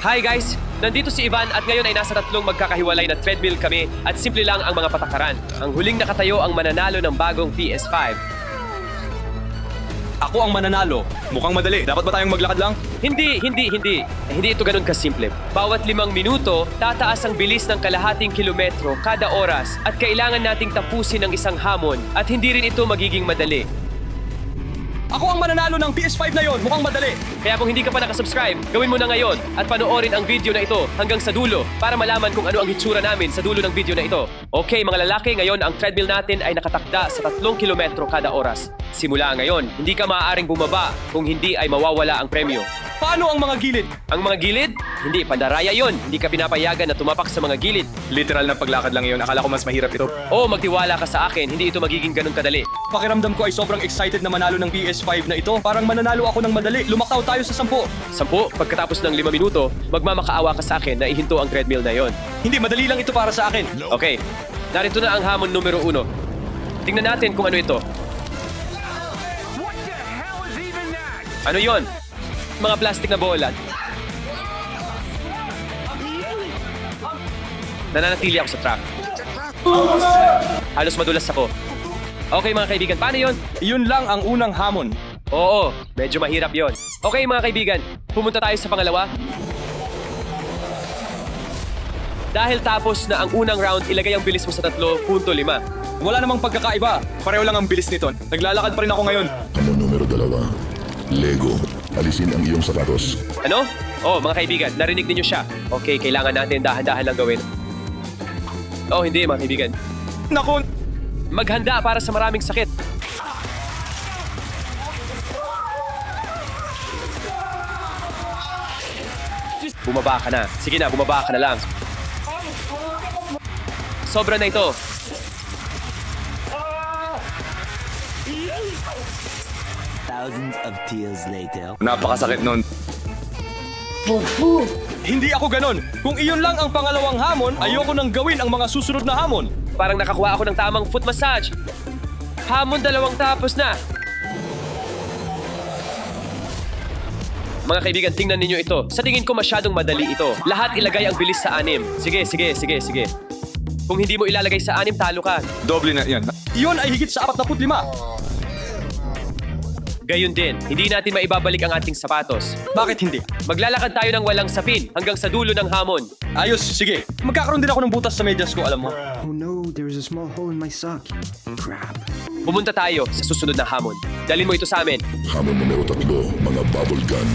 Hi guys! Nandito si Ivan at ngayon ay nasa tatlong magkakahiwalay na treadmill kami at simple lang ang mga patakaran. Ang huling nakatayo ang mananalo ng bagong PS5. Ako ang mananalo. Mukhang madali. Dapat ba tayong maglakad lang? Hindi ito ganun kasimple. Bawat 5 minuto, tataas ang bilis ng kalahating kilometro kada oras at kailangan nating tapusin ang isang hamon at hindi rin ito magiging madali. Ako ang mananalo ng PS5 na yon. Mukhang madali. Kaya kung hindi ka pa nakasubscribe, gawin mo na ngayon at panoorin ang video na ito hanggang sa dulo para malaman kung ano ang hitsura namin sa dulo ng video na ito. Okay mga lalaki, ngayon ang treadmill natin ay nakatakda sa 3 kilometro kada oras. Simula ngayon, hindi ka maaaring bumaba kung hindi ay mawawala ang premyo. Paano ang mga gilid? Ang mga gilid? Hindi, pandaraya yon. Hindi ka pinapayagan na tumapak sa mga gilid. Literal na paglakad lang yun. Akala ko mas mahirap ito. Oo, magtiwala ka sa akin, hindi ito magiging ganun kadali. Pakiramdam ko ay sobrang excited na manalo ng PS5 na ito. Parang mananalo ako ng madali. Lumakaw tayo sa 10. 10, pagkatapos ng 5 minuto, magmamakaawa ka sa akin na ihinto ang treadmill na yon. Hindi, madali lang ito para sa akin. Okay, narito na ang hamon numero 1. Tingnan natin kung ano ito. Ano yon? Mga plastic na bola. Nananatili ako sa track. Halos madulas ako. Okay mga kaibigan, paano yon? Iyon lang ang unang hamon. Oo, medyo mahirap yon. Okay mga kaibigan, pumunta tayo sa pangalawa. Dahil tapos na ang unang round, ilagay ang bilis mo sa 3.5. Wala namang pagkakaiba. Pareho lang ang bilis nito. Naglalakad pa rin ako ngayon. Hamon numero 2. Lego. Alisin ang iyong sapatos. Ano? Oh, mga kaibigan, narinig ninyo siya. Okay, kailangan natin dahan-dahan lang gawin. Oh, hindi mga kaibigan. Naku! Maghanda para sa maraming sakit. Bumaba ka na. Sige na, bumaba ka na lang. Sobra na ito. Thousands of tears later. Napakasakit nun. Hindi ako ganon. Kung iyon lang ang pangalawang hamon, ayoko nang gawin ang mga susunod na hamon. Parang nakakuha ako ng tamang foot massage. Hamon 2 tapos na. Mga kaibigan, tingnan ninyo ito. Sa tingin ko masyadong madali ito. Lahat ilagay ang bilis sa 6. Sige. Kung hindi mo ilalagay sa 6, talo ka. Doble na yan. Iyon ay higit sa 45. Gayun din, hindi natin maibabalik ang ating sapatos. Bakit hindi? Maglalakad tayo ng walang sapin hanggang sa dulo ng hamon. Ayos, sige. Magkakaroon din ako ng butas sa medyas ko, alam mo. Oh no, there's a small hole in my sock. Crap. Pumunta tayo sa susunod na hamon. Dalhin mo ito sa amin. Hamon numero 3. Mga bubble gun.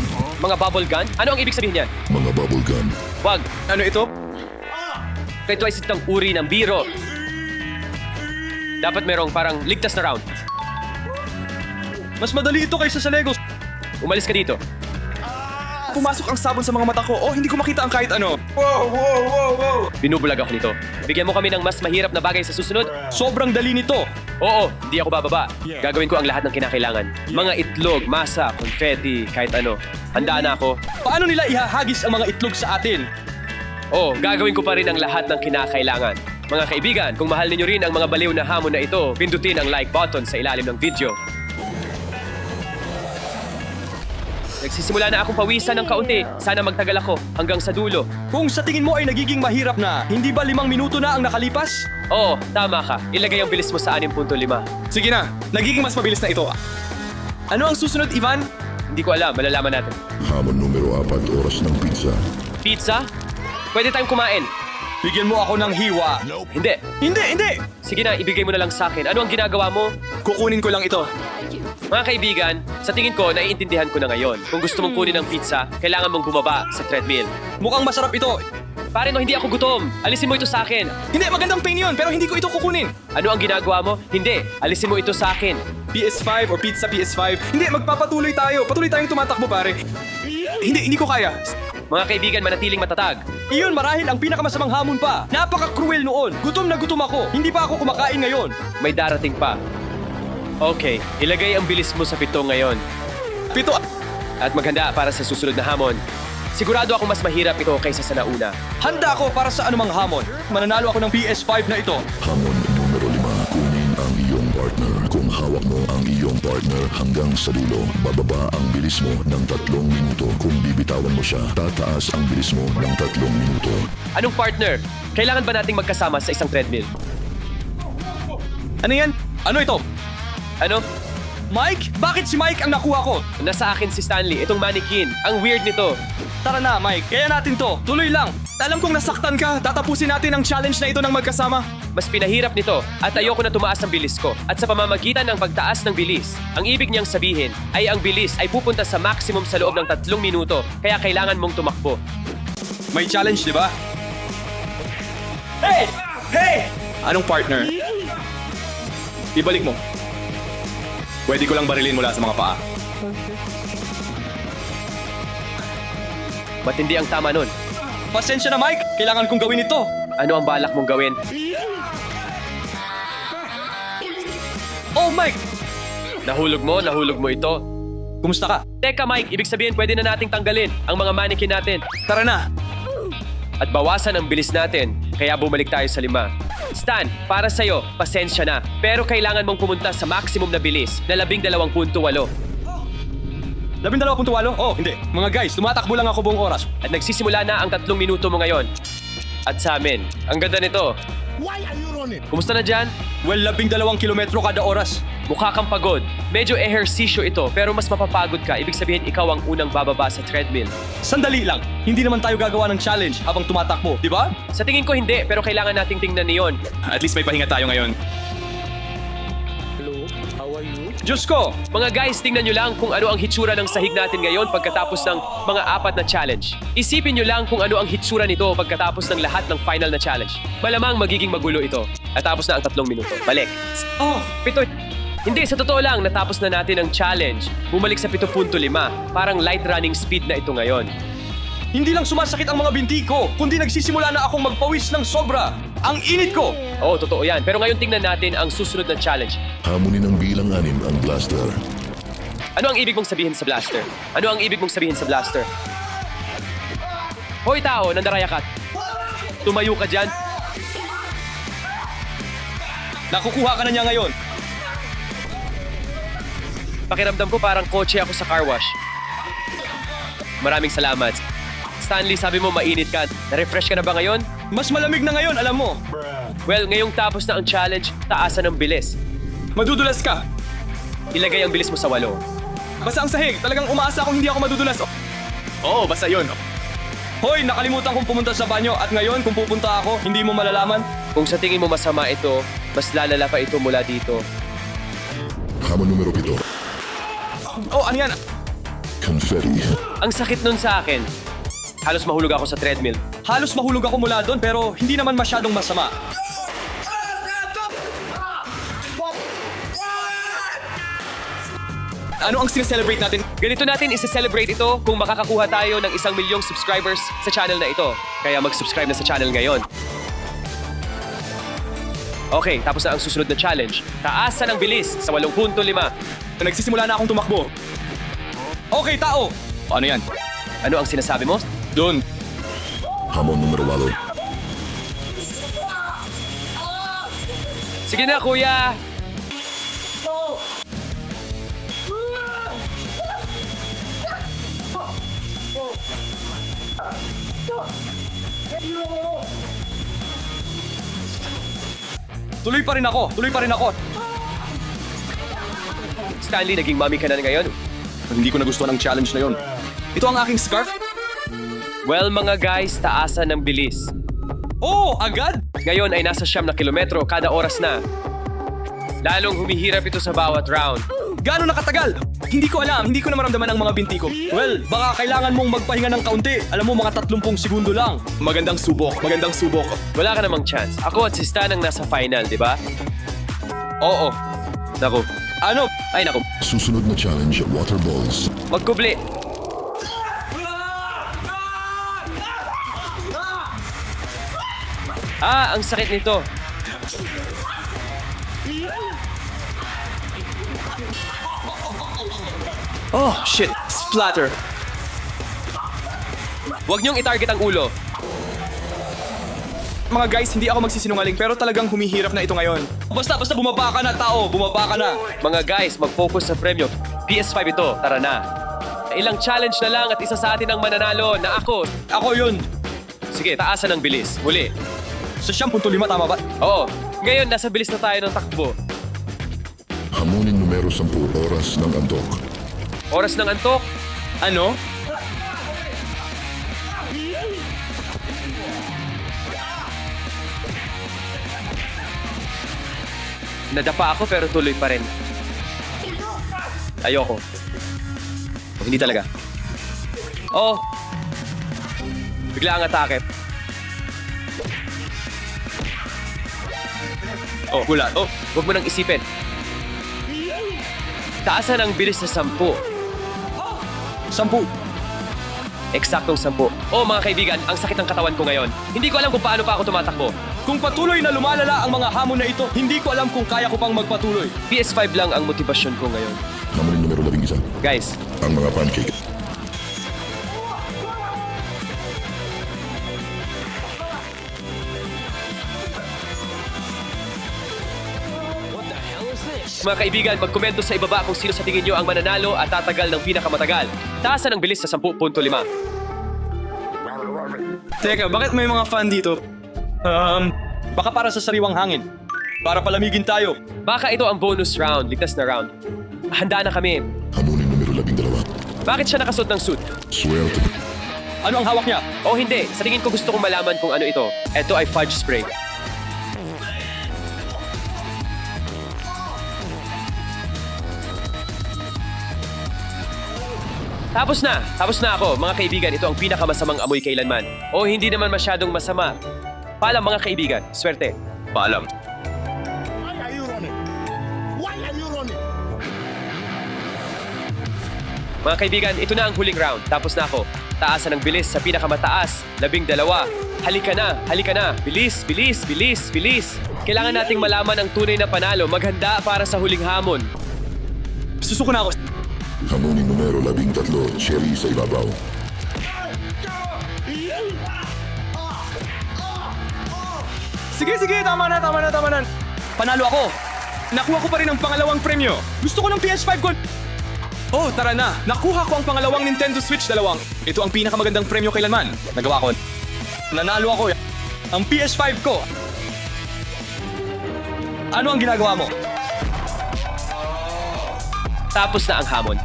Mga bubble gun? Ano ang ibig sabihin niyan? Mga bubble gun. Wag, Ano ito? ito ay isang uri ng biro. Dapat merong parang ligtas na round. Mas madali ito kaysa sa Legos. Umalis ka dito. Pumasok ang sabon sa mga mata ko. Oh, hindi ko makita ang kahit ano. Binubulag ako nito. Bigyan mo kami ng mas mahirap na bagay sa susunod. Sobrang dali nito. Oo, hindi ako bababa. Gagawin ko ang lahat ng kinakailangan. Mga itlog, masa, confetti, kahit ano. Handa na ako. Paano nila ihahagis ang mga itlog sa atin? Oo, gagawin ko pa rin ang lahat ng kinakailangan. Mga kaibigan, kung mahal ninyo rin ang mga baliw na hamon na ito, pindutin ang like button sa ilalim ng video. Nagsisimula na akong pawisan ng kaunti. Sana magtagal ako hanggang sa dulo. Kung sa tingin mo ay nagiging mahirap na, hindi ba 5 minuto na ang nakalipas? Oo, tama ka. Ilagay ang bilis mo sa 6.5. Sige na, nagiging mas mabilis na ito. Ano ang susunod, Ivan? Hindi ko alam, malalaman natin. Hamon numero 4. Oras ng pizza. Pizza? Pwede tayong kumain. Bigyan mo ako ng hiwa. Hindi. Hindi! Sige na, ibigay mo na lang sa akin. Ano ang ginagawa mo? Kukunin ko lang ito. Mga kaibigan, sa tingin ko, naiintindihan ko na ngayon. Kung gusto mong kunin ang pizza, kailangan mong bumaba sa treadmill. Mukhang masarap ito. Pare no, hindi ako gutom. Alisin mo ito sa akin. Hindi, magandang pain yun, pero hindi ko ito kukunin. Ano ang ginagawa mo? Hindi. Alisin mo ito sa akin. PS5 or pizza PS5. Hindi, magpapatuloy tayo. Patuloy tayong tumatakbo, pare. Hindi ko kaya. Mga kaibigan, manatiling matatag. Iyon marahil ang pinakamasamang hamon pa. Napaka-cruel noon. Gutom na gutom ako. Hindi pa ako kumakain ngayon. May darating pa. Okay, ilagay ang bilis mo sa 7 ngayon. 7. At maghanda para sa susunod na hamon. Sigurado ako mas mahirap ito kaysa sa nauna. Handa ako para sa anumang hamon. Mananalo ako ng PS5 na ito. Hamon numero 5. Kunin ang iyong partner. Kung Habang hawak mo ang iyong partner hanggang sa dulo, bababa ang bilis mo ng 3 minuto. Kung bibitawan mo siya, tataas ang bilis mo ng 3 minuto. Anong partner? Kailangan ba nating magkasama sa isang treadmill? Ano yan? Ano ito? Ano? Mike? Bakit si Mike ang nakuha ko? Nasa akin si Stanley, itong mannequin. Ang weird nito. Tara na, Mike. Kaya natin to. Tuloy lang. Alam kong nasaktan ka. Tatapusin natin ang challenge na ito ng magkasama. Mas pinahirap nito at ayoko na tumaas ang bilis ko. At sa pamamagitan ng pagtaas ng bilis, ang ibig niyang sabihin ay ang bilis ay pupunta sa maximum sa loob ng 3 minuto. Kaya kailangan mong tumakbo. May challenge, di ba? Hey! Hey! Anong partner? Ibalik mo. Pwede ko lang barilin mula sa mga paa. Matindi ang tama nun. Pasensya na, Mike. Kailangan kong gawin ito. Ano ang balak mong gawin? Oh, Mike! Nahulog mo ito. Kumusta ka? Teka Mike, ibig sabihin pwede na nating tanggalin ang mga mannequin natin. Tara na. At bawasan ang bilis natin, kaya bumalik tayo sa 5. Stan, para sa'yo, pasensya na. Pero kailangan mong pumunta sa maximum na bilis na 12.8. 12.8? Oh, hindi. Mga guys, tumatakbo lang ako buong oras. At nagsisimula na ang 3 minuto mo ngayon. At sa amin, ang ganda nito. Kumusta na dyan? Well, 12 kilometro kada oras. Mukha kang pagod. Medyo ehersisyo ito pero mas mapapagod ka. Ibig sabihin ikaw ang unang bababa sa treadmill. Sandali lang. Hindi naman tayo gagawa ng challenge habang tumatakbo, di ba? Sa tingin ko hindi, pero kailangan nating tingnan niyon. At least may pahinga tayo ngayon. Diyos ko! Mga guys, tingnan nyo lang kung ano ang hitsura ng sahig natin ngayon pagkatapos ng mga 4 na challenge. Isipin nyo lang kung ano ang hitsura nito pagkatapos ng lahat ng final na challenge. Malamang magiging magulo ito. At tapos na ang 3 minuto. Balik. Oh, 7. Hindi, sa totoo lang, natapos na natin ang challenge. Bumalik sa 7.5. Parang light running speed na ito ngayon. hindi lang sumasakit ang mga binti ko, kundi nagsisimula na akong magpawis ng sobra. Ang init ko! Oo, totoo yan. Pero ngayon tingnan natin ang susunod na challenge. Hamunin ng bilang 6 ang blaster. Ano ang ibig mong sabihin sa blaster? Ano ang ibig mong sabihin sa blaster? Hoy tao, nandarayakat. Tumayo ka dyan. Nakukuha ka na niya ngayon. Pakiramdam ko parang kotse ako sa car wash. Maraming salamat. Stanley, sabi mo mainit ka. Na-refresh ka na ba ngayon? Mas malamig na ngayon, alam mo. Well, ngayong tapos na ang challenge, taasan ng bilis. Madudulas ka. Ilagay ang bilis mo sa 8. Basta ang sahig, talagang umaasa akong hindi ako madudulas. Oo, basta yun. Hoy, nakalimutan kong pumunta sa banyo at ngayon kung pupunta ako, hindi mo malalaman. Kung sa tingin mo masama ito, mas lalala pa ito mula dito. Hamon numero 7. Oh, ano yan? Confetti. Ang sakit nun sa akin. Halos mahulog ako sa treadmill. Halos mahulog ako mula doon pero hindi naman masyadong masama. Ano ang sineselebrate natin? Ganito natin isi-celebrate ito kung makakakuha tayo ng 1 milyong subscribers sa channel na ito. Kaya mag-subscribe na sa channel ngayon. Okay, tapos na ang susunod na challenge. Taasan ang bilis sa 8.5. Nagsisimula na akong tumakbo. Okay, tao! Ano yan? Ano ang sinasabi mo? Doon. Hamon numero 8. Sige na, kuya! Tuloy pa rin ako. Tuloy pa rin ako. Stanley, naging mommy ka na ngayon. Hindi ko nagustuhan ang challenge na yon. Ito ang aking scarf? Well, mga guys, taasan ng bilis. Oh, agad? Ngayon ay nasa 9 na kilometro kada oras na. Lalong humihirap ito sa bawat round. Gaano nakatagal? Hindi ko alam. Hindi ko na maramdaman ang mga binti ko. Well, baka kailangan mong magpahinga ng kaunti. Alam mo, mga 30 segundo lang. Magandang subok. Magandang subok. Wala ka namang chance. Ako at si Stan ang nasa final, di ba? Oo. Naku. Ano? Ay, naku. Susunod na challenge, water balls. Magkubli. Ang sakit nito. Oh, shit. Splatter. Huwag niyong itarget ang ulo. Mga guys, hindi ako magsisinungaling pero talagang humihirap na ito ngayon. Basta bumaba ka na, tao. Bumaba ka na. Mga guys, mag-focus sa premyo. PS5 ito, tara na. Ilang challenge na lang at isa sa atin ang mananalo na ako. Ako yun. Sige, taasan ng bilis. Muli. Sa 10.5, tama ba? Oo, ngayon nasa bilis na tayo ng takbo. Hamunin numero 10, oras ng antok. Oras ng antok. Ano? Nadapa ako pero tuloy pa rin. Ayoko. Hindi talaga. Oh. Bigla ang atake. Oh, gulat. Oh, huwag mo nang isipin. Taasan ang bilis sa 10. 10. Eksaktong 10. Oh, mga kaibigan, ang sakit ng katawan ko ngayon. Hindi ko alam kung paano pa ako tumatakbo. Kung patuloy na lumalala ang mga hamon na ito, hindi ko alam kung kaya ko pang magpatuloy. PS5 lang ang motibasyon ko ngayon. Hamunin numero 11, Guys, ang mga pancake. mga kaibigan, magkomento sa ibaba kung sino sa tingin nyo ang mananalo at tatagal ng pinakamatagal. Taasan ang bilis sa 10.5. Teka, bakit may mga fan dito? Baka para sa sariwang hangin. Para palamigin tayo. Baka ito ang bonus round, ligtas na round. Handa na kami. Hamunin numero 12, Bakit siya nakasuot ng suit? swerte. Ano ang hawak niya? O hindi, sa tingin ko gusto kong malaman kung ano ito. Ito ay fudge spray. Tapos na ako. Mga kaibigan, ito ang pinakamasamang amoy kailanman. O hindi naman masyadong masama. Paalam mga kaibigan, swerte. Paalam. Why are you running? Why are you running? Mga kaibigan, ito na ang huling round. Tapos na ako. Taasan ang bilis sa pinakamataas. 12. Halika na. Bilis. Kailangan nating malaman ang tunay na panalo. Maghanda para sa huling hamon. Susuko na ako. Hamunin numero 13, cherry sa ibabaw. Sige, tama na. Panalo ako. Nakuha ko pa rin ang pangalawang premyo. Gusto ko ng PS5 ko. Oh, tara na. Nakuha ko ang pangalawang Nintendo Switch 2. Ito ang pinakamagandang premyo kailanman. Nagawa ko. Nanalo ako. Ang PS5 ko. Ano ang ginagawa mo? Tapos na ang hamon.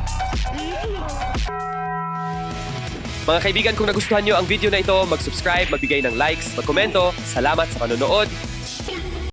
Mga kaibigan, kung nagustuhan nyo ang video na ito, mag-subscribe, magbigay ng likes, magkomento. Salamat sa panonood.